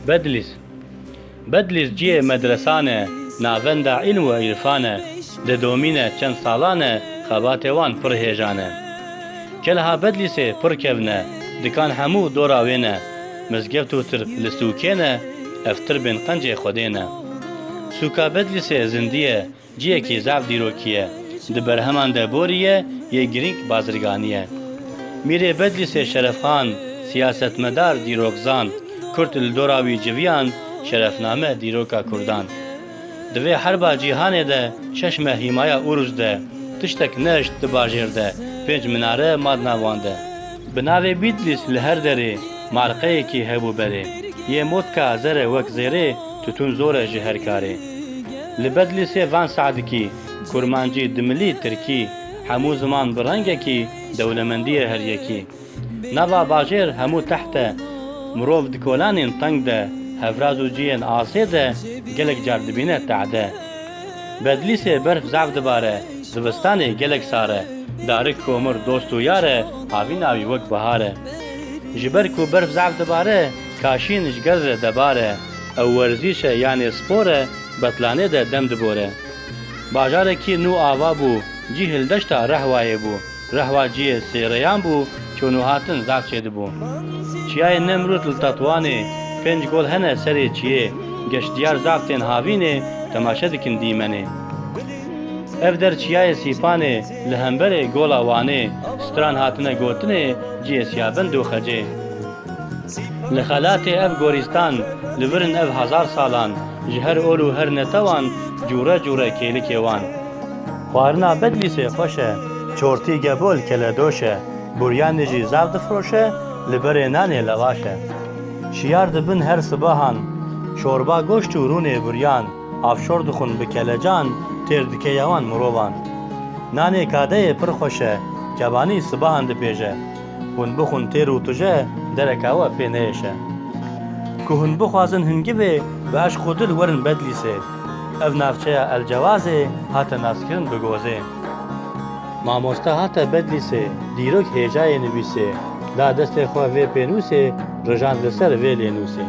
بدلیس جیه مدرسانه ناوند علم و عرفانه ددومینه چند سالانه خبات وان پر هیجانه کلها بدلیسه پر کبنه دکان همو دوراوینه مزگفت و تر لسوکینه افتر بین قنج خودینه سوکا بدلیسه زندیه جیه کی زعف دیروکیه دبر همان دبوریه یه گرینگ بازرگانیه میره بدلیسه شرفخان سیاست مدار دیروکزان کرد الدوراوی جویان شرفنامه دیروکا کردان دوی حربا جیهانه ده ششمه himaye uruz de tiştek neşt dibajêr de pênc minare mad navande bi navê Bîdlîs li her derê marqeyekî hebû berê yê motka zere wek zêrê tutun zor e ji her karê li Bedlîsê van Sedikî kurmancî dimilî Tirkî hemû ziman bi rengekî dewlemendiye her yekî nava bajêr hemû teht e mirov di kolanên teng de hevraz û ciyên asê de gelek car dibîne te'de Bedlîsê berf zaf dibare zivistanê gelek sare darik komir dost û yar e havî navî wek bihar e ji ber ku berf zaf dibare kaşîn ji gel re debare ew werzîş e yanê spor e betlanê de dem dibore bajarekî nû ava bû cî hildeşta rehwayê bû rehwa ciyê sêreyan bû çûnû hatin zaf çêdibû çiyayê Nemrûd li Tetwanê pênc gol hene serê çiyê geştiyar zaf tên havînê temaşe dikin dîmenê ev der çiyayê Sîpanê li hemberê gola wanê stran hatine gotinê ciyê siyabend û xecê li xelatê ev gorîstan li virin ev hezar salan ji her ol û her netewan cûre cûre kêlikê wan xwarina Bedlîsê xweş e çortî gebol keledoş e buryanê jî zav difroşe li berê nanê levaş e şiyar dibin her sibahan şorba goşt û rûnê buryan avşor dixwin bi kelecan têr dike yawan mirovan nanê kadeyê pir xweş e kebanî sibahan dipêje hûn bixwin têr û tuje dereka we pê neyêşe ku hûn bixwazin hingivê bi eşq û dil werin Bedlîsê ev navçeya Elcewazê hate naskirin bi gozê mamoste hate Bedlîsê dîrok hêjayê nivîsê da destê xwe vê pênûsê rijan li ser vê lênûsê